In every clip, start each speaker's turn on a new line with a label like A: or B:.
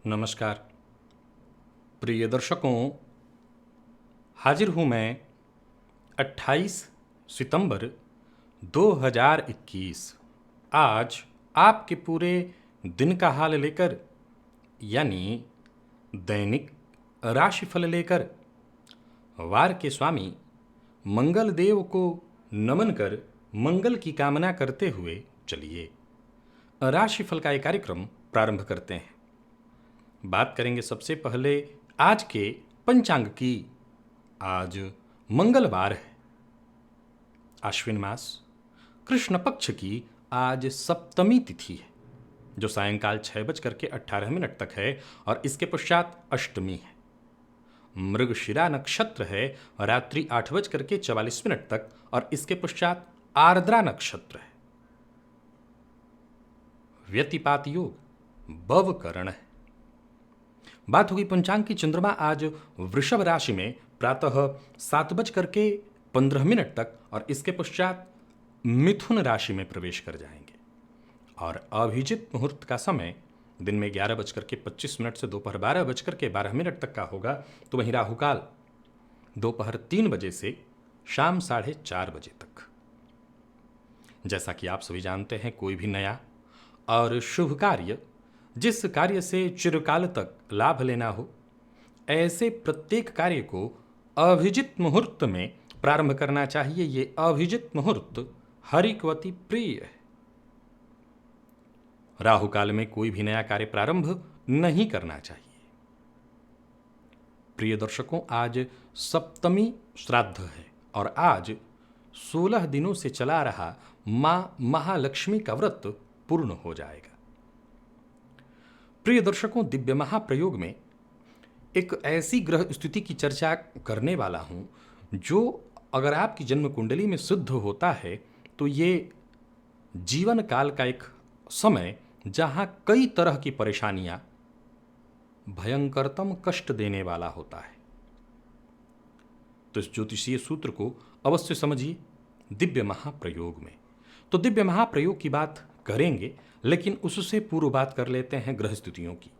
A: नमस्कार प्रिय दर्शकों, हाजिर हूँ मैं 28 सितंबर 2021 आज आपके पूरे दिन का हाल लेकर, यानी दैनिक राशिफल लेकर। वार के स्वामी मंगल देव को नमन कर मंगल की कामना करते हुए चलिए राशिफल का ये कार्यक्रम प्रारंभ करते हैं। बात करेंगे सबसे पहले आज के पंचांग की। आज मंगलवार है, आश्विन मास, कृष्ण पक्ष की आज सप्तमी तिथि है जो सायंकाल 6:18 तक है और इसके पश्चात अष्टमी है। मृगशिरा नक्षत्र है रात्रि 8:44 तक और इसके पश्चात आर्द्रा नक्षत्र है। व्यतिपात योग भवकरण है। बात होगी पंचांग की। चंद्रमा आज वृषभ राशि में प्रातः 7:15 तक और इसके पश्चात मिथुन राशि में प्रवेश कर जाएंगे और अभिजित मुहूर्त का समय दिन में 11:25 से दोपहर 12:12 तक का होगा। तो वहीं राहुकाल दोपहर 3 बजे से शाम 4:30 बजे तक। जैसा कि आप सभी जानते हैं, कोई भी नया और शुभ कार्य, जिस कार्य से चिरकाल तक लाभ लेना हो, ऐसे प्रत्येक कार्य को अभिजित मुहूर्त में प्रारंभ करना चाहिए। ये अभिजित मुहूर्त हरिकवती प्रिय है। राहु काल में कोई भी नया कार्य प्रारंभ नहीं करना चाहिए। प्रिय दर्शकों, आज सप्तमी श्राद्ध है और आज 16 दिनों से चला रहा मां महालक्ष्मी का व्रत पूर्ण हो जाएगा। प्रिय दर्शकों, दिव्य महाप्रयोग में एक ऐसी ग्रह स्थिति की चर्चा करने वाला हूं जो अगर आपकी जन्म कुंडली में सिद्ध होता है तो ये जीवन काल का एक समय जहां कई तरह की परेशानियां, भयंकरतम कष्ट देने वाला होता है। तो इस ज्योतिषीय सूत्र को अवश्य समझिए दिव्य महाप्रयोग में। तो दिव्य महाप्रयोग की बात करेंगे, लेकिन उससे पूर्व बात कर लेते हैं ग्रह स्थितियों की।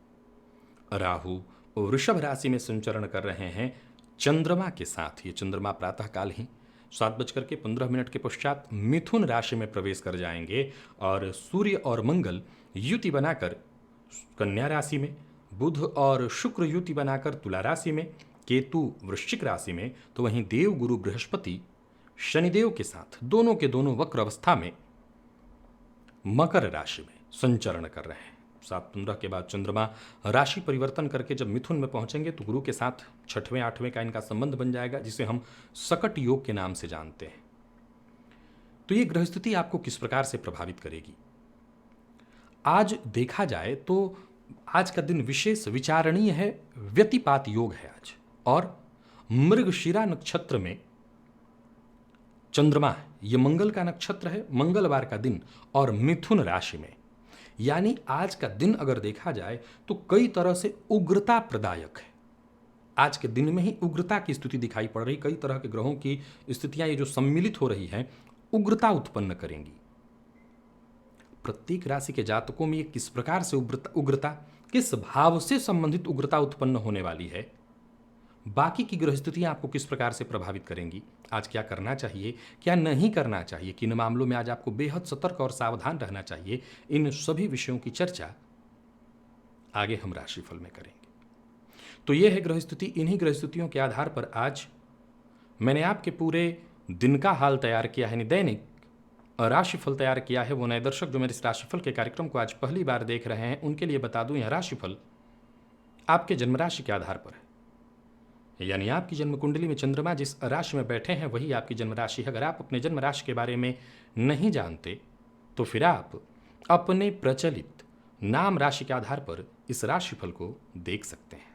A: राहु वृषभ राशि में संचरण कर रहे हैं चंद्रमा के साथ। ये चंद्रमा प्रातःकाल ही 7:15 के पश्चात मिथुन राशि में प्रवेश कर जाएंगे और सूर्य और मंगल युति बनाकर कन्या राशि में, बुध और शुक्र युति बनाकर तुला राशि में, केतु वृश्चिक राशि में, तो वहीं देव गुरु बृहस्पति शनिदेव के साथ दोनों के दोनों वक्र अवस्था में मकर राशि में संचरण कर रहे हैं। 7:15 के बाद चंद्रमा राशि परिवर्तन करके जब मिथुन में पहुंचेंगे तो गुरु के साथ 6वें 8वें का इनका संबंध बन जाएगा, जिसे हम सकट योग के नाम से जानते हैं। तो ये ग्रह स्थिति आपको किस प्रकार से प्रभावित करेगी? आज देखा जाए तो आज का दिन विशेष विचारणीय है। व्यतिपात योग है आज और मृगशिरा नक्षत्र में चंद्रमा है। यह मंगल का नक्षत्र है, मंगलवार का दिन और मिथुन राशि में, यानी आज का दिन अगर देखा जाए तो कई तरह से उग्रता प्रदायक है। आज के दिन में ही उग्रता की स्थिति दिखाई पड़ रही। कई तरह के ग्रहों की स्थितियां ये जो सम्मिलित हो रही हैं उग्रता उत्पन्न करेंगी। प्रत्येक राशि के जातकों में ये किस प्रकार से उग्रता किस भाव से संबंधित उग्रता उत्पन्न होने वाली है, बाकी की ग्रह स्थितियां आपको किस प्रकार से प्रभावित करेंगी, आज क्या करना चाहिए, क्या नहीं करना चाहिए, किन मामलों में आज आपको बेहद सतर्क और सावधान रहना चाहिए, इन सभी विषयों की चर्चा आगे हम राशिफल में करेंगे। तो यह है ग्रह स्थिति। इन्हीं ग्रह स्थितियों के आधार पर आज मैंने आपके पूरे दिन का हाल तैयार किया है, दैनिक राशिफल तैयार किया है। वो नए दर्शक जो मेरे इस राशिफल के कार्यक्रम को आज पहली बार देख रहे हैं उनके लिए बता दूं, यह राशिफल आपके जन्म राशि के आधार पर है, यानी आपकी जन्म कुंडली में चंद्रमा जिस राशि में बैठे हैं वही आपकी जन्म राशि है। अगर आप अपने जन्म राशि के बारे में नहीं जानते तो फिर आप अपने प्रचलित नाम राशि के आधार पर इस राशिफल को देख सकते हैं।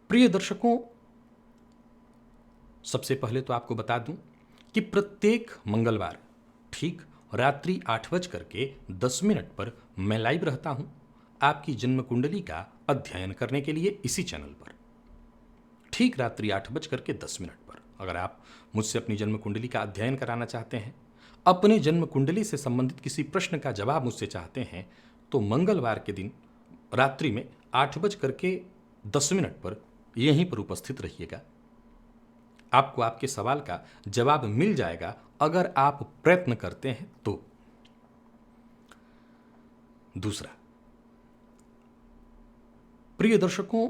A: प्रिय दर्शकों, सबसे पहले तो आपको बता दूं कि प्रत्येक मंगलवार ठीक रात्रि 8:10 पर मैं लाइव रहता हूं आपकी जन्म कुंडली का अध्ययन करने के लिए इसी चैनल पर, ठीक रात्रि 8:10 पर। अगर आप मुझसे अपनी जन्म कुंडली का अध्ययन कराना चाहते हैं, अपने जन्म कुंडली से संबंधित किसी प्रश्न का जवाब मुझसे चाहते हैं, तो मंगलवार के दिन रात्रि में 8:10 पर यहीं पर उपस्थित रहिएगा। आपको आपके सवाल का जवाब मिल जाएगा अगर आप प्रयत्न करते हैं तो। दूसरा, प्रिय दर्शकों,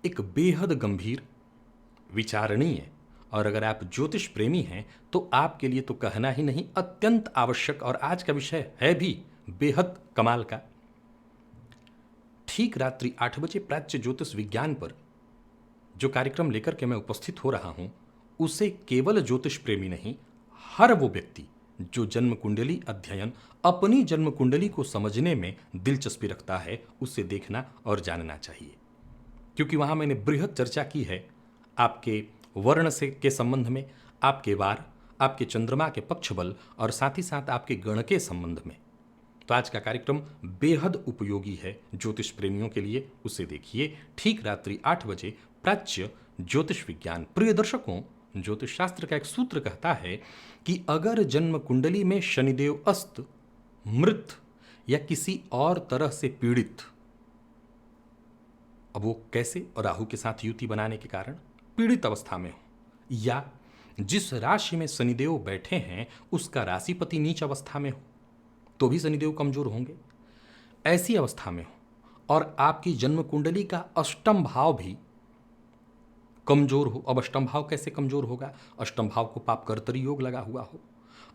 A: एक बेहद गंभीर, विचारणीय और अगर आप ज्योतिष प्रेमी हैं तो आपके लिए तो कहना ही नहीं, अत्यंत आवश्यक और आज का विषय है भी बेहद कमाल का। ठीक रात्रि 8 बजे प्राच्य ज्योतिष विज्ञान पर जो कार्यक्रम लेकर के मैं उपस्थित हो रहा हूं, उसे केवल ज्योतिष प्रेमी नहीं, हर वो व्यक्ति जो जन्म कुंडली अध्ययन, अपनी जन्म कुंडली को समझने में दिलचस्पी रखता है, उसे देखना और जानना चाहिए। क्योंकि वहां मैंने बृहद चर्चा की है आपके वर्ण से के संबंध में, आपके वार, आपके चंद्रमा के पक्ष बल और साथ ही साथ आपके गण के संबंध में। तो आज का कार्यक्रम बेहद उपयोगी है ज्योतिष प्रेमियों के लिए, उसे देखिए ठीक रात्रि 8 बजे प्राच्य ज्योतिष विज्ञान। प्रिय दर्शकों, ज्योतिष शास्त्र का एक सूत्र कहता है कि अगर जन्म कुंडली में शनिदेव अस्त, मृत या किसी और तरह से पीड़ित, अब वो कैसे, राहु के साथ युति बनाने के कारण पीड़ित अवस्था में हो, या जिस राशि में शनिदेव बैठे हैं उसका राशिपति नीच अवस्था में हो तो भी शनिदेव कमजोर होंगे। ऐसी अवस्था में हो और आपकी जन्म कुंडली का अष्टम भाव भी कमजोर हो। अब अष्टम भाव कैसे कमजोर होगा? अष्टम भाव को पाप कर्तरी योग लगा हुआ हो,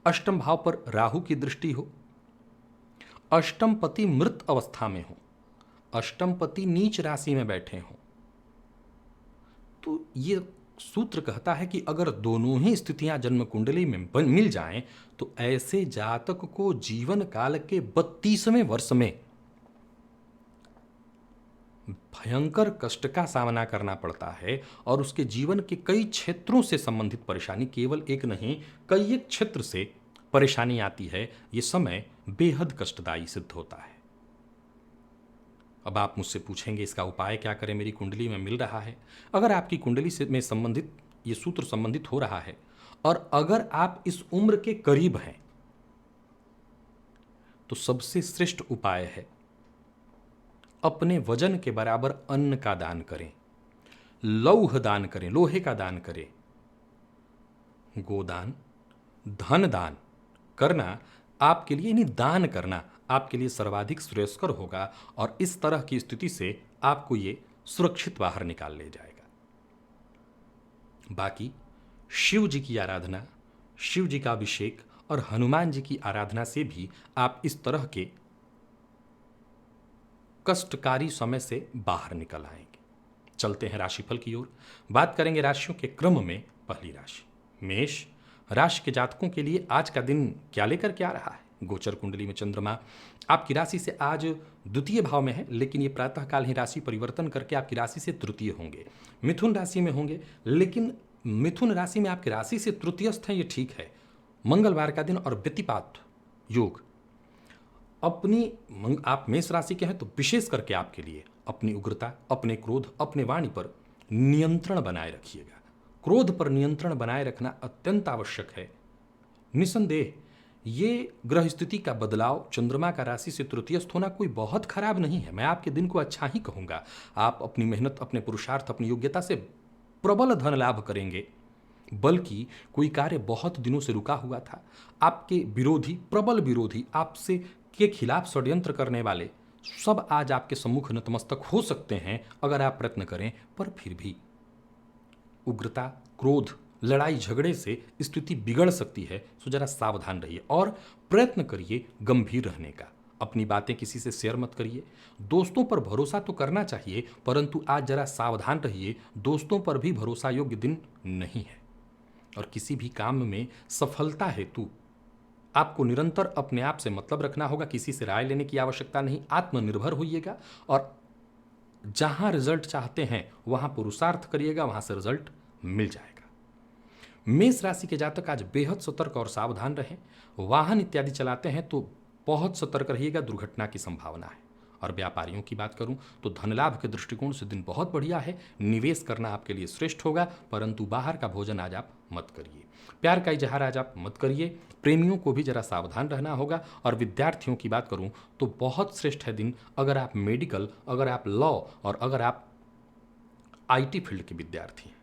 A: अष्टम भाव पर राहु की दृष्टि हो, अष्टम पति मृत अवस्था में हो, अष्टम पति नीच राशि में बैठे हो, तो ये सूत्र कहता है कि अगर दोनों ही स्थितियां जन्म कुंडली में मिल जाएं तो ऐसे जातक को जीवन काल के 32वें वर्ष में भयंकर कष्ट का सामना करना पड़ता है और उसके जीवन के कई क्षेत्रों से संबंधित परेशानी, केवल एक नहीं कई एक क्षेत्र से परेशानी आती है। ये समय बेहद कष्टदायी सिद्ध होता है। अब आप मुझसे पूछेंगे इसका उपाय क्या करें, मेरी कुंडली में मिल रहा है। अगर आपकी कुंडली से में संबंधित ये सूत्र संबंधित हो रहा है और अगर आप इस उम्र के करीब हैं तो सबसे श्रेष्ठ उपाय है अपने वजन के बराबर अन्न का दान करें, लौह दान करें, लोहे का दान करें। गोदान, धन दान करना आपके लिए, नहीं दान करना आपके लिए सर्वाधिक श्रेयस्कर होगा और इस तरह की स्थिति से आपको ये सुरक्षित बाहर निकाल ले जाएगा। बाकी शिव जी की आराधना, शिव जी का अभिषेक और हनुमान जी की आराधना से भी आप इस तरह के कष्टकारी समय से बाहर निकल आएंगे। चलते हैं राशिफल की ओर। बात करेंगे राशियों के क्रम में। पहली राशि मेष राशि के जातकों के लिए आज का दिन क्या लेकर के आ रहा है? गोचर कुंडली में चंद्रमा आपकी राशि से आज द्वितीय भाव में है, लेकिन ये प्रातःकाल ही राशि परिवर्तन करके आपकी राशि से तृतीय होंगे, मिथुन राशि में होंगे। लेकिन मिथुन राशि में आपकी राशि से तृतीयस्थ है, ये ठीक है। मंगलवार का दिन और व्यतिपात योग आप मेष राशि के हैं तो विशेष करके आपके लिए अपनी उग्रता, अपने क्रोध, अपने वाणी पर नियंत्रण बनाए रखिएगा। क्रोध पर नियंत्रण बनाए रखना अत्यंत आवश्यक है। निसंदेह ये ग्रह स्थिति का बदलाव, चंद्रमा का राशि से तृतीयस्थ होना कोई बहुत खराब नहीं है। मैं आपके दिन को अच्छा ही कहूंगा। आप अपनी मेहनत, अपने पुरुषार्थ, अपनी योग्यता से प्रबल धन लाभ करेंगे। बल्कि कोई कार्य बहुत दिनों से रुका हुआ था, आपके विरोधी, प्रबल विरोधी, आपसे के खिलाफ षड्यंत्र करने वाले सब आज आपके सम्मुख नतमस्तक हो सकते हैं अगर आप प्रयत्न करें। पर फिर भी उग्रता, क्रोध, लड़ाई झगड़े से स्थिति बिगड़ सकती है, तो जरा सावधान रहिए और प्रयत्न करिए गंभीर रहने का। अपनी बातें किसी से शेयर मत करिए। दोस्तों पर भरोसा तो करना चाहिए, परंतु आज जरा सावधान रहिए, दोस्तों पर भी भरोसा योग्य दिन नहीं है। और किसी भी काम में सफलता हेतु आपको निरंतर अपने आप से मतलब रखना होगा, किसी से राय लेने की आवश्यकता नहीं। आत्मनिर्भर होइएगा और जहां रिजल्ट चाहते हैं वहां पुरुषार्थ करिएगा, वहां से रिजल्ट मिल जाएगा। मेष राशि के जातक आज बेहद सतर्क और सावधान रहें। वाहन इत्यादि चलाते हैं तो बहुत सतर्क रहिएगा, दुर्घटना की संभावना है। और व्यापारियों की बात करूं तो धन लाभ के दृष्टिकोण से दिन बहुत बढ़िया है। निवेश करना आपके लिए श्रेष्ठ होगा, परंतु बाहर का भोजन आज आप मत करिए। प्यार का इजहार आज आप मत करिए। प्रेमियों को भी जरा सावधान रहना होगा। और विद्यार्थियों की बात करूं तो बहुत श्रेष्ठ है दिन अगर आप मेडिकल, अगर आप लॉ और अगर आप आईटी फील्ड के विद्यार्थी हैं।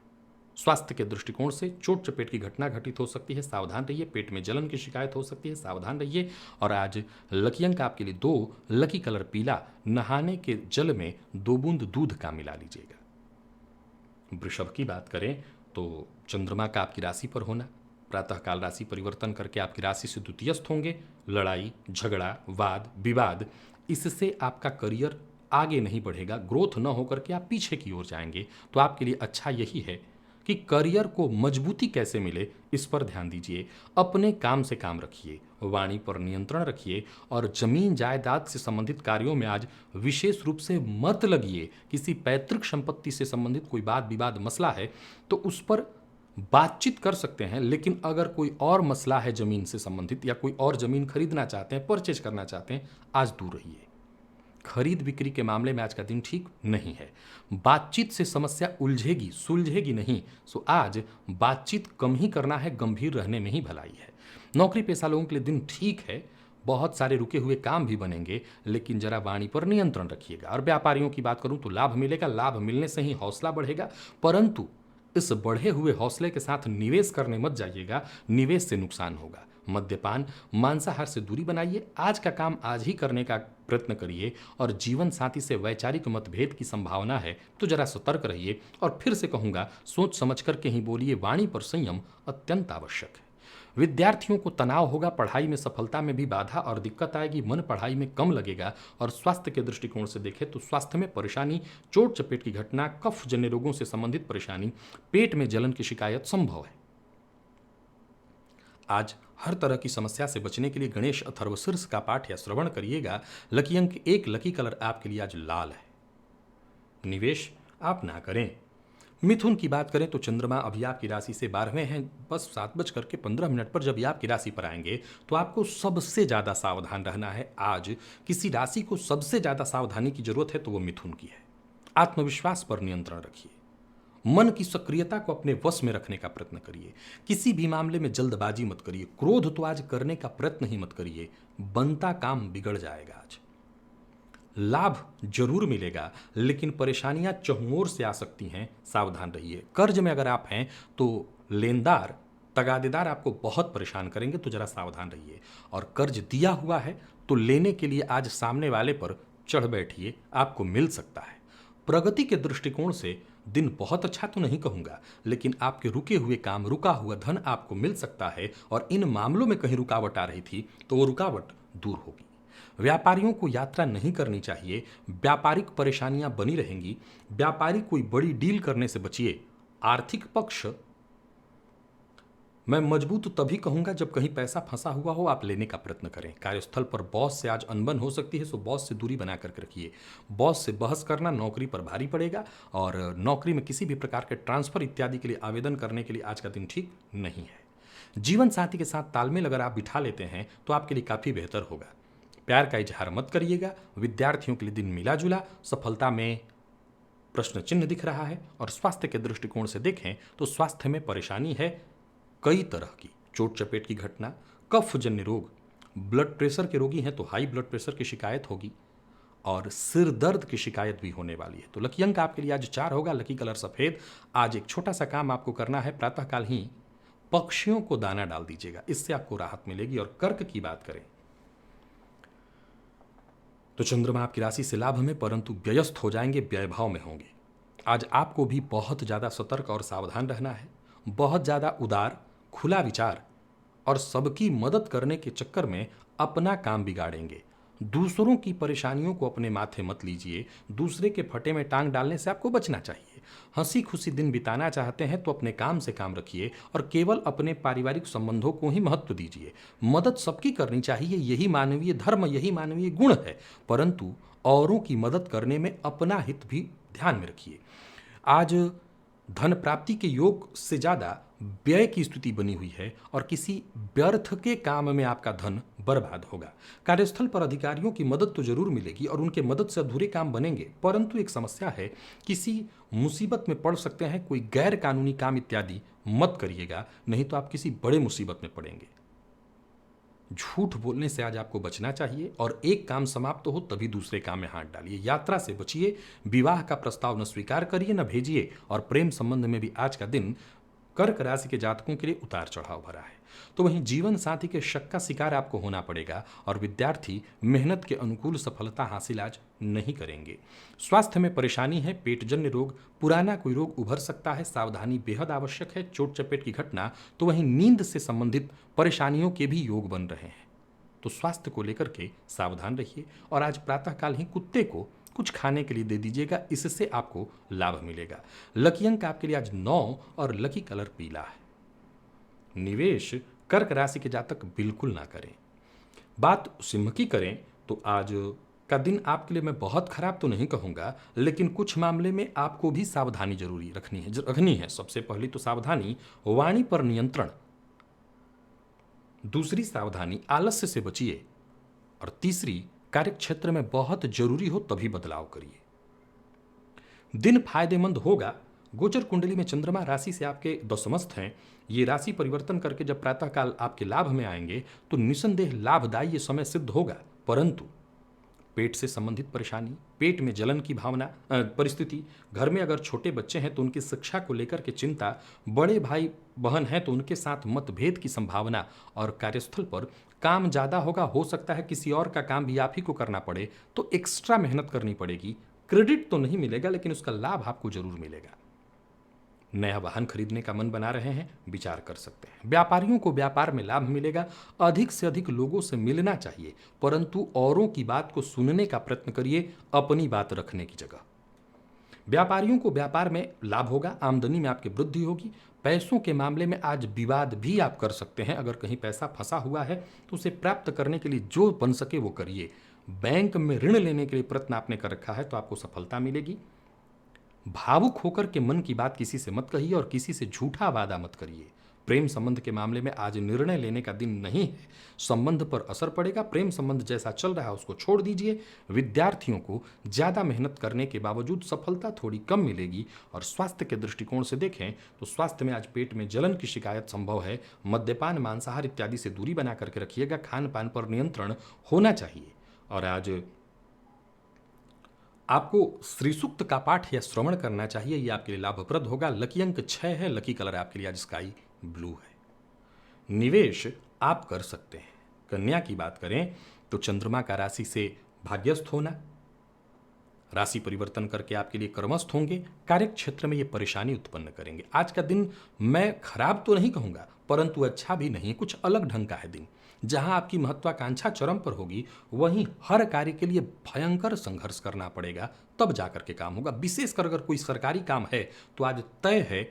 A: स्वास्थ्य के दृष्टिकोण से चोट चपेट की घटना घटित हो सकती है, सावधान रहिए। पेट में जलन की शिकायत हो सकती है, सावधान रहिए। और आज लकी अंक आपके लिए 2, लकी कलर पीला। नहाने के जल में 2 बूंद दूध का मिला लीजिएगा। वृषभ की बात करें तो चंद्रमा का आपकी राशि पर होना, प्रातःकाल राशि परिवर्तन करके आपकी राशि से द्वितीयस्थ होंगे। लड़ाई झगड़ा वाद विवाद, इससे आपका करियर आगे नहीं बढ़ेगा, ग्रोथ न होकर के आप पीछे की ओर जाएंगे। तो आपके लिए अच्छा यही है कि करियर को मजबूती कैसे मिले इस पर ध्यान दीजिए। अपने काम से काम रखिए, वाणी पर नियंत्रण रखिए और जमीन जायदाद से संबंधित कार्यों में आज विशेष रूप से मत लगिए। किसी पैतृक संपत्ति से संबंधित कोई वाद विवाद मसला है तो उस पर बातचीत कर सकते हैं, लेकिन अगर कोई और मसला है जमीन से संबंधित या कोई और जमीन खरीदना चाहते हैं, परचेज करना चाहते हैं, आज दूर रहिए। खरीद बिक्री के मामले में आज का दिन ठीक नहीं है। बातचीत से समस्या उलझेगी, सुलझेगी नहीं। सो आज बातचीत कम ही करना है, गंभीर रहने में ही भलाई है। नौकरी पेशा लोगों के लिए दिन ठीक है, बहुत सारे रुके हुए काम भी बनेंगे, लेकिन जरा वाणी पर नियंत्रण रखिएगा। और व्यापारियों की बात करूं तो लाभ मिलेगा, लाभ मिलने से ही हौसला बढ़ेगा, परंतु इस बढ़े हुए हौसले के साथ निवेश करने मत जाइएगा, निवेश से नुकसान होगा। मद्यपान मांसाहार से दूरी बनाइए, आज का काम आज ही करने का प्रयत्न करिए। और जीवन साथी से वैचारिक मतभेद की संभावना है तो जरा सतर्क रहिए। और फिर से कहूंगा, सोच समझ करके ही बोलिए, वाणी पर संयम अत्यंत आवश्यक है। विद्यार्थियों को तनाव होगा, पढ़ाई में सफलता में भी बाधा और दिक्कत आएगी, मन पढ़ाई में कम लगेगा। और स्वास्थ्य के दृष्टिकोण से देखें तो स्वास्थ्य में परेशानी, चोट चपेट की घटना, कफ जन्य रोगों से संबंधित परेशानी, पेट में जलन की शिकायत संभव है। आज हर तरह की समस्या से बचने के लिए गणेश अथर्वशीर्ष का पाठ या श्रवण करिएगा। लकी अंक 1, लकी कलर आपके लिए आज लाल है। निवेश आप ना करें। मिथुन की बात करें तो चंद्रमा अभी आपकी राशि से 12वें हैं, बस 7:15 पर जब ये आपकी राशि पर आएंगे तो आपको सबसे ज़्यादा सावधान रहना है। आज किसी राशि को सबसे ज़्यादा सावधानी की जरूरत है तो वो मिथुन की है। आत्मविश्वास पर नियंत्रण रखिए, मन की सक्रियता को अपने वश में रखने का प्रयत्न करिए। किसी भी मामले में जल्दबाजी मत करिए, क्रोध तो आज करने का प्रयत्न ही मत करिए, बनता काम बिगड़ जाएगा। आज लाभ जरूर मिलेगा, लेकिन परेशानियां चहुओर से आ सकती हैं, सावधान रहिए। कर्ज में अगर आप हैं तो लेनदार तगादेदार आपको बहुत परेशान करेंगे, तो जरा सावधान रहिए। और कर्ज दिया हुआ है तो लेने के लिए आज सामने वाले पर चढ़ बैठिए, आपको मिल सकता है। प्रगति के दृष्टिकोण से दिन बहुत अच्छा तो नहीं कहूंगा, लेकिन आपके रुके हुए काम, रुका हुआ धन आपको मिल सकता है। और इन मामलों में कहीं रुकावट आ रही थी तो वो रुकावट दूर होगी। व्यापारियों को यात्रा नहीं करनी चाहिए, व्यापारिक परेशानियां बनी रहेंगी। व्यापारी कोई बड़ी डील करने से बचिए। आर्थिक पक्ष मैं मजबूत तभी कहूंगा जब कहीं पैसा फंसा हुआ हो, आप लेने का प्रयत्न करें। कार्यस्थल पर बॉस से आज अनबन हो सकती है, सो बॉस से दूरी बना करके रखिए। बॉस से बहस करना नौकरी पर भारी पड़ेगा। और नौकरी में किसी भी प्रकार के ट्रांसफर इत्यादि के लिए आवेदन करने के लिए आज का दिन ठीक नहीं है। जीवन साथी के साथ तालमेल अगर आप बिठा लेते हैं तो आपके लिए काफी बेहतर होगा। प्यार का इजहार मत करिएगा। विद्यार्थियों के लिए दिन मिला जुला, सफलता में प्रश्न चिन्ह दिख रहा है। और स्वास्थ्य के दृष्टिकोण से देखें तो स्वास्थ्य में परेशानी है, कई तरह की चोट चपेट की घटना, कफ जन्य रोग, ब्लड प्रेशर के रोगी हैं तो हाई ब्लड प्रेशर की शिकायत होगी और सिर दर्द की शिकायत भी होने वाली है। तो लकी अंक आपके लिए आज 4 होगा, लकी कलर सफेद। आज एक छोटा सा काम आपको करना है, प्रातःकाल ही पक्षियों को दाना डाल दीजिएगा, इससे आपको राहत मिलेगी। और कर्क की बात करें तो चंद्रमा आपकी राशि से लाभ में, परंतु व्ययस्थ हो जाएंगे, व्ययभाव में होंगे। आज आपको भी बहुत ज़्यादा सतर्क और सावधान रहना है। बहुत ज़्यादा उदार, खुला विचार और सबकी मदद करने के चक्कर में अपना काम बिगाड़ेंगे। दूसरों की परेशानियों को अपने माथे मत लीजिए, दूसरे के फटे में टांग डालने से आपको बचना चाहिए। हंसी खुशी दिन बिताना चाहते हैं तो अपने काम से काम रखिए और केवल अपने पारिवारिक संबंधों को ही महत्व दीजिए। मदद सबकी करनी चाहिए, यही मानवीय धर्म, यही मानवीय गुण है, परंतु औरों की मदद करने में अपना हित भी ध्यान में रखिए। आज धन प्राप्ति के योग से ज़्यादा व्यय की स्थिति बनी हुई है और किसी व्यर्थ के काम में आपका धन बर्बाद होगा। कार्यस्थल पर अधिकारियों की मदद तो जरूर मिलेगी और उनके मदद से अधूरे काम बनेंगे, परंतु एक समस्या है, किसी मुसीबत में पड़ सकते हैं। कोई गैर कानूनी काम इत्यादि मत करिएगा, नहीं तो आप किसी बड़े मुसीबत में पड़ेंगे। झूठ बोलने से आज आपको बचना चाहिए और एक काम समाप्त हो तभी दूसरे काम में हाथ डालिए। यात्रा से बचिए, विवाह का प्रस्ताव न स्वीकार करिए न भेजिए, और प्रेम संबंध में भी आज का दिन कर्क राशि के जातकों के लिए उतार चढ़ाव भरा है। तो वहीं जीवन साथी के शक का शिकार आपको होना पड़ेगा और विद्यार्थी मेहनत के अनुकूल सफलता हासिल आज नहीं करेंगे। स्वास्थ्य में परेशानी है, पेटजन्य रोग, पुराना कोई रोग उभर सकता है, सावधानी बेहद आवश्यक है। चोट चपेट की घटना, तो वहीं नींद से संबंधित परेशानियों के भी योग बन रहे हैं, तो स्वास्थ्य को लेकर के सावधान रहिए। और आज प्रातःकाल ही कुत्ते को कुछ खाने के लिए दे दीजिएगा, इससे आपको लाभ मिलेगा। लकी अंक आपके लिए आज 9 और लकी कलर पीला है। निवेश कर्क राशि के जातक बिल्कुल ना करें। बात सिंह की करें तो आज का दिन आपके लिए मैं बहुत खराब तो नहीं कहूंगा, लेकिन कुछ मामले में आपको भी सावधानी जरूरी रखनी है। सबसे पहली तो सावधानी, वाणी पर नियंत्रण। दूसरी सावधानी, आलस्य से बचिए। और तीसरी, कार्य क्षेत्र में बहुत जरूरी हो तभी बदलाव करिए। दिन फायदेमंद होगा। गोचर कुंडली में चंद्रमा राशि से आपके दशमस्थ हैं। ये राशि परिवर्तन करके जब प्रातःकाल आपके लाभ में आएंगे तो निसंदेह लाभदायी ये समय सिद्ध होगा, परंतु पेट से संबंधित परेशानी, पेट में जलन की भावना परिस्थिति, घर में अगर छोटे बच्चे हैं तो उनकी शिक्षा को लेकर के चिंता, बड़े भाई बहन हैं तो उनके साथ मतभेद की संभावना, और कार्यस्थल पर काम ज़्यादा होगा। हो सकता है किसी और का काम भी आप ही को करना पड़े, तो एक्स्ट्रा मेहनत करनी पड़ेगी। क्रेडिट तो नहीं मिलेगा, लेकिन उसका लाभ आपको जरूर मिलेगा। नया वाहन खरीदने का मन बना रहे हैं, विचार कर सकते हैं। व्यापारियों को व्यापार में लाभ मिलेगा। अधिक से अधिक लोगों से मिलना चाहिए, परंतु औरों की बात को सुनने का प्रयत्न करिए, अपनी बात रखने की जगह। व्यापारियों को व्यापार में लाभ होगा, आमदनी में आपकी वृद्धि होगी। पैसों के मामले में आज विवाद भी आप कर सकते हैं। अगर कहीं पैसा फंसा हुआ है तो उसे प्राप्त करने के लिए जो बन सके वो करिए। बैंक में ऋण लेने के लिए प्रयत्न आपने कर रखा है तो आपको सफलता मिलेगी। भावुक होकर के मन की बात किसी से मत कहिए और किसी से झूठा वादा मत करिए। प्रेम संबंध के मामले में आज निर्णय लेने का दिन नहीं है, संबंध पर असर पड़ेगा। प्रेम संबंध जैसा चल रहा है उसको छोड़ दीजिए। विद्यार्थियों को ज्यादा मेहनत करने के बावजूद सफलता थोड़ी कम मिलेगी। और स्वास्थ्य के दृष्टिकोण से देखें तो स्वास्थ्य में आज पेट में जलन की शिकायत संभव है। मद्यपान, मांसाहार इत्यादि से दूरी बना करके रखिएगा। खान पान पर नियंत्रण होना चाहिए। और आज आपको श्री सूक्त का पाठ या श्रवण करना चाहिए, यह आपके लिए लाभप्रद होगा। लकी अंक 6 है, लकी कलर आपके लिए आज स्काई ब्लू है। निवेश आप कर सकते हैं। कन्या की बात करें तो चंद्रमा का राशि से भाग्यस्थ होना, राशि परिवर्तन करके आपके लिए कर्मस्थ होंगे। कार्य क्षेत्र में ये परेशानी उत्पन्न करेंगे। आज का दिन मैं खराब तो नहीं कहूंगा, परंतु अच्छा भी नहीं, कुछ अलग ढंग का है दिन। जहां आपकी महत्वाकांक्षा चरम पर होगी, वहीं हर कार्य के लिए भयंकर संघर्ष करना पड़ेगा, तब जाकर के काम होगा। विशेषकर अगर कोई सरकारी काम है तो आज तय है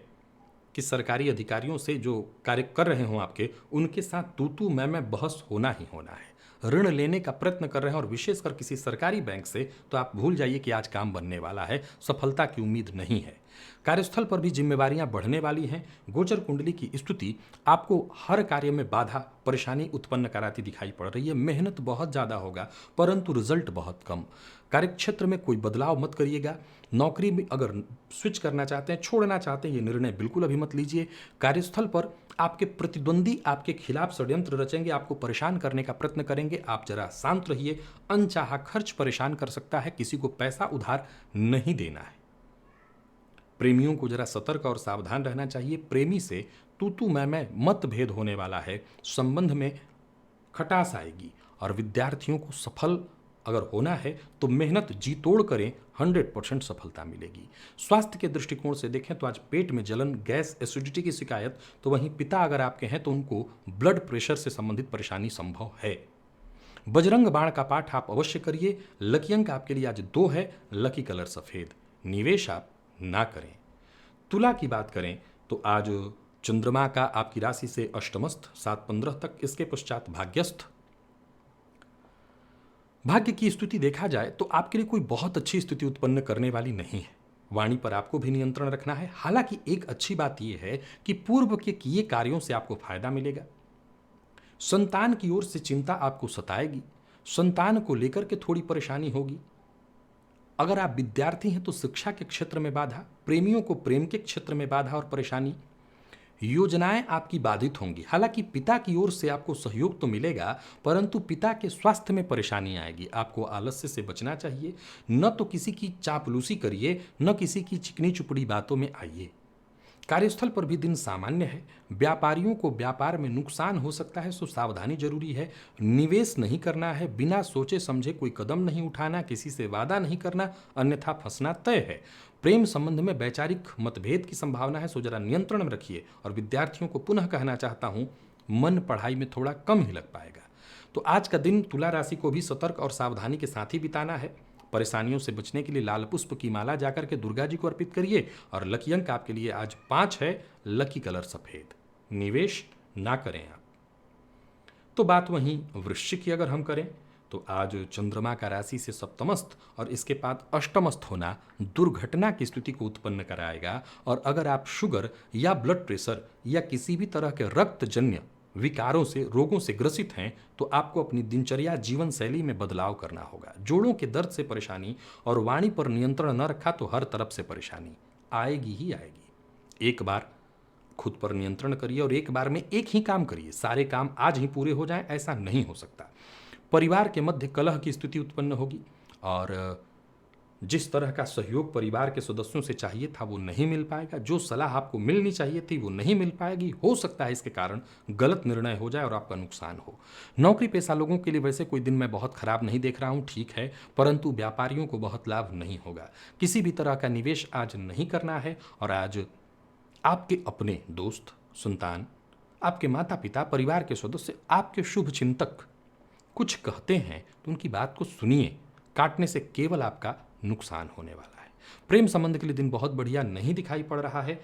A: कि सरकारी अधिकारियों से जो कार्य कर रहे हों आपके, उनके साथ तू मैं बहस होना ही होना है। ऋण लेने का प्रयत्न कर रहे हैं और विशेषकर किसी सरकारी बैंक से, तो आप भूल जाइए कि आज काम बनने वाला है, सफलता की उम्मीद नहीं है। कार्यस्थल पर भी जिम्मेवारियां बढ़ने वाली हैं। गोचर कुंडली की स्थिति आपको हर कार्य में बाधा परेशानी उत्पन्न कराती दिखाई पड़ रही है। मेहनत बहुत ज़्यादा होगा, परंतु रिजल्ट बहुत कम। कार्यक्षेत्र में कोई बदलाव मत करिएगा। नौकरी में अगर स्विच करना चाहते हैं, छोड़ना चाहते हैं, ये निर्णय बिल्कुल अभी मत लीजिए। कार्यस्थल पर आपके प्रतिद्वंदी आपके खिलाफ षड्यंत्र रचेंगे, आपको परेशान करने का प्रयत्न करेंगे। आप जरा शांत रहिए। अनचाहा खर्च परेशान कर सकता है। किसी को पैसा उधार नहीं देना है। प्रेमियों को जरा सतर्क और सावधान रहना चाहिए। प्रेमी से तू मैं मतभेद होने वाला है, संबंध में खटास आएगी। और विद्यार्थियों को सफल अगर होना है तो मेहनत जी तोड़ करें, 100% सफलता मिलेगी। स्वास्थ्य के दृष्टिकोण से देखें तो आज पेट में जलन, गैस, एसिडिटी की शिकायत, तो वहीं पिता अगर आपके हैं तो उनको ब्लड प्रेशर से संबंधित परेशानी संभव है। बजरंग बाण का पाठ आप अवश्य करिए। लकी अंक आपके लिए आज 2 है, लकी कलर सफेद। निवेश आप ना करें। तुला की बात करें तो आज चंद्रमा का आपकी राशि से अष्टमस्थ 7-15 तक, इसके पश्चात भाग्यस्थ। भाग्य की स्थिति देखा जाए तो आपके लिए कोई बहुत अच्छी स्थिति उत्पन्न करने वाली नहीं है। वाणी पर आपको भी नियंत्रण रखना है। हालांकि एक अच्छी बात यह है कि पूर्व के किए कार्यों से आपको फायदा मिलेगा। संतान की ओर से चिंता आपको सताएगी, संतान को लेकर के थोड़ी परेशानी होगी। अगर आप विद्यार्थी हैं तो शिक्षा के क्षेत्र में बाधा, प्रेमियों को प्रेम के क्षेत्र में बाधा और परेशानी, योजनाएं आपकी बाधित होंगी। हालांकि पिता की ओर से आपको सहयोग तो मिलेगा, परंतु पिता के स्वास्थ्य में परेशानी आएगी। आपको आलस्य से बचना चाहिए। न तो किसी की चापलूसी करिए, न किसी की चिकनी चुपड़ी बातों में आइए। कार्यस्थल पर भी दिन सामान्य है। व्यापारियों को व्यापार में नुकसान हो सकता है, सो सावधानी जरूरी है। निवेश नहीं करना है, बिना सोचे समझे कोई कदम नहीं उठाना, किसी से वादा नहीं करना, अन्यथा फंसना तय है। प्रेम संबंध में वैचारिक मतभेद की संभावना है, सो जरा नियंत्रण में रखिए। और विद्यार्थियों को पुनः कहना चाहता हूं, मन पढ़ाई में थोड़ा कम ही लग पाएगा। तो आज का दिन तुला राशि को भी सतर्क और सावधानी के साथ ही बिताना है। परेशानियों से बचने के लिए लाल पुष्प की माला जाकर के दुर्गा जी को अर्पित करिए। और लकी अंक आपके लिए आज 5 है, लकी कलर सफेद। निवेश ना करें आप। तो बात वहीं वृश्चिक की अगर हम करें तो आज चंद्रमा का राशि से सप्तमस्थ और इसके बाद अष्टमस्थ होना दुर्घटना की स्थिति को उत्पन्न कराएगा। और अगर आप शुगर या ब्लड प्रेशर या किसी भी तरह के रक्तजन्य विकारों से, रोगों से ग्रसित हैं, तो आपको अपनी दिनचर्या, जीवन शैली में बदलाव करना होगा। जोड़ों के दर्द से परेशानी और वाणी पर नियंत्रण न रखा तो हर तरफ से परेशानी आएगी ही आएगी। एक बार खुद पर नियंत्रण करिए और एक बार में एक ही काम करिए। सारे काम आज ही पूरे हो जाएं, ऐसा नहीं हो सकता। परिवार के मध्य कलह की स्थिति उत्पन्न होगी और जिस तरह का सहयोग परिवार के सदस्यों से चाहिए था वो नहीं मिल पाएगा। जो सलाह आपको मिलनी चाहिए थी वो नहीं मिल पाएगी। हो सकता है इसके कारण गलत निर्णय हो जाए और आपका नुकसान हो। नौकरी पेशा लोगों के लिए वैसे कोई दिन मैं बहुत खराब नहीं देख रहा हूँ, ठीक है, परंतु व्यापारियों को बहुत लाभ नहीं होगा। किसी भी तरह का निवेश आज नहीं करना है। और आज आपके अपने दोस्त, संतान, आपके माता पिता, परिवार के सदस्य, आपके शुभ चिंतक कुछ कहते हैं तो उनकी बात को सुनिए। काटने से केवल आपका नुकसान होने वाला है। प्रेम संबंध के लिए दिन बहुत बढ़िया नहीं दिखाई पड़ रहा है।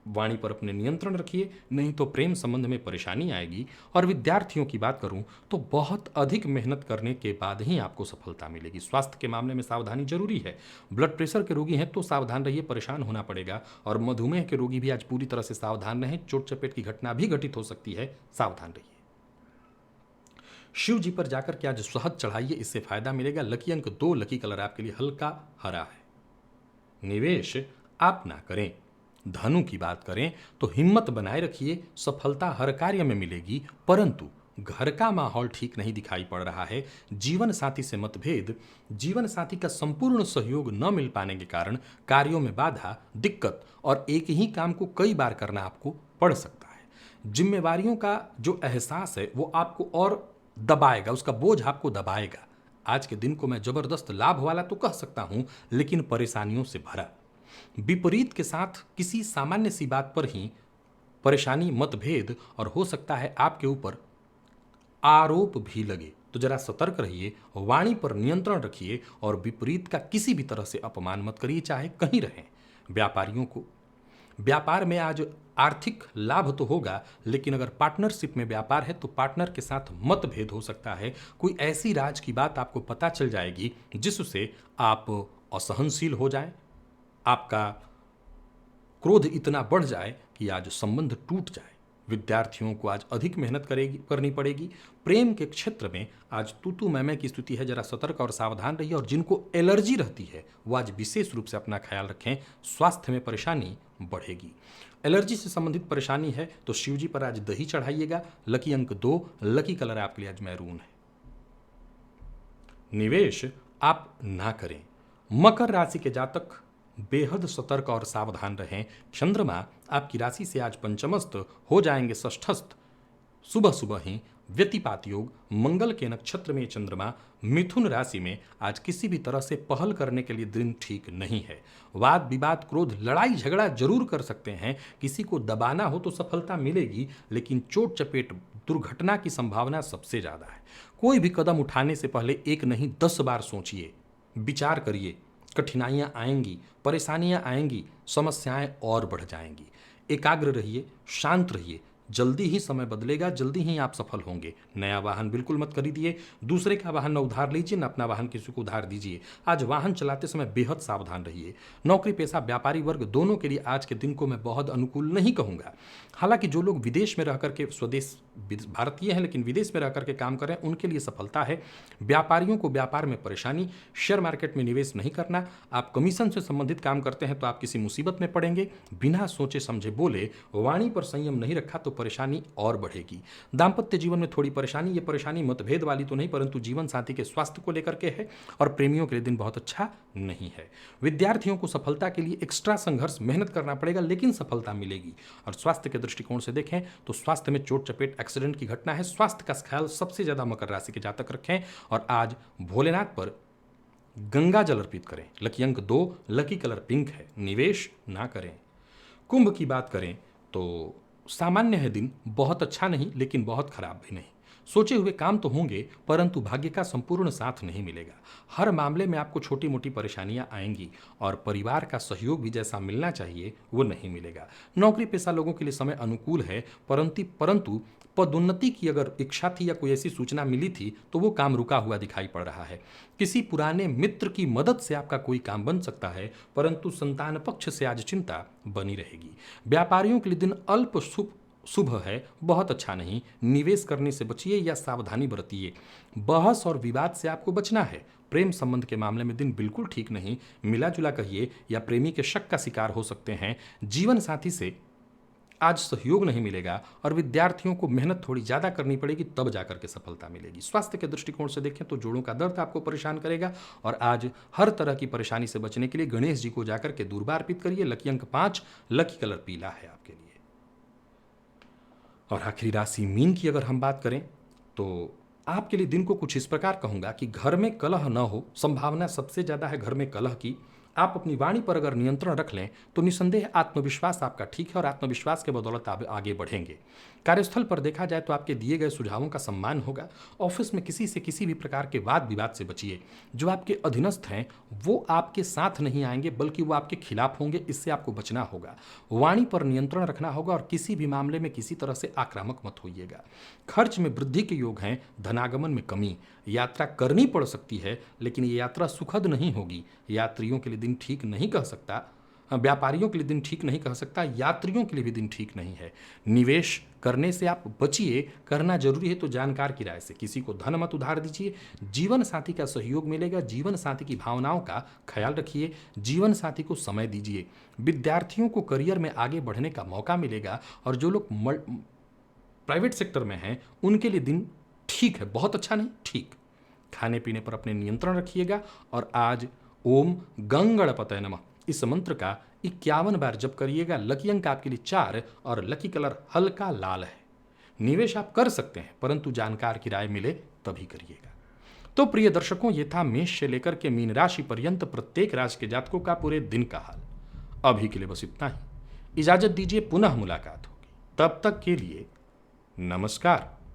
A: वाणी पर अपने नियंत्रण रखिए, नहीं तो प्रेम संबंध में परेशानी आएगी। और विद्यार्थियों की बात करूं तो बहुत अधिक मेहनत करने के बाद ही आपको सफलता मिलेगी। स्वास्थ्य के मामले में सावधानी जरूरी है। ब्लड प्रेशर के रोगी हैं तो सावधान रहिए, परेशान होना पड़ेगा। और मधुमेह के रोगी भी आज पूरी तरह से सावधान रहें, चोट चपेट की घटना भी घटित हो सकती है, सावधान रहिए। शिव जी पर जाकर के आज शहद चढ़ाइए, इससे फायदा मिलेगा। लकी अंक 2, लकी कलर आपके लिए हल्का हरा है। निवेश आप ना करें। धनु की बात करें तो हिम्मत बनाए रखिए, सफलता हर कार्य में मिलेगी, परंतु घर का माहौल ठीक नहीं दिखाई पड़ रहा है। जीवन साथी से मतभेद, जीवन साथी का संपूर्ण सहयोग न मिल पाने के कारण कार्यों में बाधा, दिक्कत और एक ही काम को कई बार करना आपको पड़ सकता है। जिम्मेवारियों का जो एहसास है वो आपको और दबाएगा, उसका बोझ आपको दबाएगा। आज के दिन को मैं जबरदस्त लाभ वाला तो कह सकता हूं, लेकिन परेशानियों से भरा। विपरीत के साथ किसी सामान्य सी बात पर ही परेशानी, मतभेद और हो सकता है आपके ऊपर आरोप भी लगे। तो जरा सतर्क रहिए, वाणी पर नियंत्रण रखिए और विपरीत का किसी भी तरह से अपमान मत करिए, चाहे कहीं रहें। व्यापारियों को व्यापार में आज आर्थिक लाभ तो होगा, लेकिन अगर पार्टनरशिप में व्यापार है तो पार्टनर के साथ मतभेद हो सकता है। कोई ऐसी राज की बात आपको पता चल जाएगी जिससे आप असहनशील हो जाएं, आपका क्रोध इतना बढ़ जाए कि आज संबंध टूट जाए। विद्यार्थियों को आज अधिक मेहनत करनी पड़ेगी। प्रेम के क्षेत्र में आज तूतू मैमे की स्थिति है, जरा सतर्क और सावधान रहिए। और जिनको एलर्जी रहती है वो आज विशेष रूप से अपना ख्याल रखें, स्वास्थ्य में परेशानी बढ़ेगी। एलर्जी से संबंधित परेशानी है तो शिव जी पर आज दही चढ़ाइएगा। लकी अंक 2, लकी कलर आपके लिए आज मैरून है। निवेश आप ना करें। मकर राशि के जातक बेहद सतर्क और सावधान रहें। चंद्रमा आपकी राशि से आज पंचमस्थ हो जाएंगे षष्ठस्थ। सुबह सुबह ही व्यतिपात योग, मंगल के नक्षत्र में चंद्रमा मिथुन राशि में। आज किसी भी तरह से पहल करने के लिए दिन ठीक नहीं है। वाद विवाद, क्रोध, लड़ाई झगड़ा जरूर कर सकते हैं। किसी को दबाना हो तो सफलता मिलेगी, लेकिन चोट चपेट, दुर्घटना की संभावना सबसे ज्यादा है। कोई भी कदम उठाने से पहले एक नहीं 10 बार सोचिए, विचार करिए। कठिनाइयां आएंगी, परेशानियां आएंगी, समस्याएं और बढ़ जाएंगी। एकाग्र रहिए, शांत रहिए, जल्दी ही समय बदलेगा, जल्दी ही आप सफल होंगे। नया वाहन बिल्कुल मत खरीदिए, दूसरे का वाहन न उधार लीजिए, न अपना वाहन किसी को उधार दीजिए। आज वाहन चलाते समय बेहद सावधान रहिए। नौकरी पेशा व्यापारी वर्ग दोनों के लिए आज के दिन को मैं बहुत अनुकूल नहीं कहूँगा। हालांकि जो लोग विदेश में रह करके स्वदेश भारतीय हैं लेकिन विदेश में रह करके काम करें, उनके लिए सफलता है। व्यापारियों को व्यापार में परेशानी, शेयर मार्केट में निवेश नहीं करना। आप कमीशन से संबंधित काम करते हैं तो आप किसी मुसीबत में पड़ेंगे। बिना सोचे समझे बोले, वाणी पर संयम नहीं रखा तो परेशानी और बढ़ेगी। दाम्पत्य जीवन में थोड़ी परेशानी, ये परेशानी मतभेद वाली तो नहीं परंतु जीवन साथी के स्वास्थ्य को लेकर के है और प्रेमियों के लिए दिन बहुत अच्छा नहीं है। विद्यार्थियों को सफलता के लिए एक्स्ट्रा संघर्ष, मेहनत करना पड़ेगा लेकिन सफलता मिलेगी। और स्वास्थ्य के दृष्टिकोण से देखें तो स्वास्थ्य में चोट चपेट, एक्सीडेंट की घटना है। स्वास्थ्य का ख्याल सबसे ज्यादा मकर राशि के जातक रखें और आज भोलेनाथ पर गंगा जल अर्पित करें। लकी अंक 2, लकी कलर पिंक है, निवेश ना करें। कुंभ की बात करें तो सामान्य है दिन, बहुत अच्छा नहीं लेकिन बहुत खराब भी नहीं। सोचे हुए काम तो होंगे परंतु भाग्य का संपूर्ण साथ नहीं मिलेगा। हर मामले में आपको छोटी मोटी परेशानियां आएंगी और परिवार का सहयोग भी जैसा मिलना चाहिए वो नहीं मिलेगा। नौकरी पेशा लोगों के लिए समय अनुकूल है परंतु पदोन्नति की अगर इच्छा थी या कोई ऐसी सूचना मिली थी तो वो काम रुका हुआ दिखाई पड़ रहा है। किसी पुराने मित्र की मदद से आपका कोई काम बन सकता है परंतु संतान पक्ष से आज चिंता बनी रहेगी। व्यापारियों के लिए दिन अल्प शुभ है, बहुत अच्छा नहीं। निवेश करने से बचिए या सावधानी बरतिए। बहस और विवाद से आपको बचना है। प्रेम संबंध के मामले में दिन बिल्कुल ठीक नहीं। मिला जुला कहिए या प्रेमी के शक का शिकार हो सकते हैं। जीवन साथी से आज सहयोग नहीं मिलेगा और विद्यार्थियों को मेहनत थोड़ी ज्यादा करनी पड़ेगी तब जाकर के सफलता मिलेगी। स्वास्थ्य के दृष्टिकोण से देखें तो जोड़ों का दर्द आपको परेशान करेगा और आज हर तरह की परेशानी से बचने के लिए गणेश जी को जाकर के दूर्वा अर्पित करिए। लकी अंक 5, लकी कलर पीला है आपके लिए। और आखिरी राशि मीन की अगर हम बात करें तो आपके लिए दिन को कुछ इस प्रकार कहूंगा कि घर में कलह न हो, संभावना सबसे ज्यादा है घर में कलह की। आप अपनी वाणी पर अगर नियंत्रण रख लें तो निसंदेह आत्मविश्वास आपका ठीक है और आत्मविश्वास के बदौलत आप आगे बढ़ेंगे। कार्यस्थल पर देखा जाए तो आपके दिए गए सुझावों का सम्मान होगा। ऑफिस में किसी से किसी भी प्रकार के वाद विवाद से बचिए। जो आपके अधीनस्थ हैं वो आपके साथ नहीं आएंगे बल्कि वो आपके खिलाफ होंगे, इससे आपको बचना होगा। वाणी पर नियंत्रण रखना होगा और किसी भी मामले में किसी तरह से आक्रामक मत होइएगा। खर्च में वृद्धि के योग हैं, धनागमन में कमी। यात्रा करनी पड़ सकती है लेकिन ये यात्रा सुखद नहीं होगी। यात्रियों के लिए दिन ठीक नहीं कह सकता, व्यापारियों के लिए दिन ठीक नहीं कह सकता, यात्रियों के लिए भी दिन ठीक नहीं है। निवेश करने से आप बचिए, करना जरूरी है तो जानकार की राय से। किसी को धन मत उधार दीजिए। जीवन साथी का सहयोग मिलेगा। जीवन साथी की भावनाओं का ख्याल रखिए। जीवन साथी को समय दीजिए। विद्यार्थियों को करियर में आगे बढ़ने का मौका मिलेगा और जो लोग प्राइवेट सेक्टर में हैं उनके लिए दिन ठीक है, बहुत अच्छा नहीं, ठीक। खाने पीने पर अपने नियंत्रण रखिएगा और आज ओम गंगणपतये नमः इस मंत्र का 51 बार जप करिएगा। लकी अंक आपके लिए 4 और लकी कलर हल्का लाल है। निवेश आप कर सकते हैं परंतु जानकार की राय मिले तभी करिएगा। तो प्रिय दर्शकों, ये था मेष से लेकर के मीन राशि पर्यंत प्रत्येक राशि के जातकों का पूरे दिन का हाल। अभी के लिए बस इतना ही। इजाजत दीजिए, पुनः मुलाकात होगी। तब तक के लिए नमस्कार।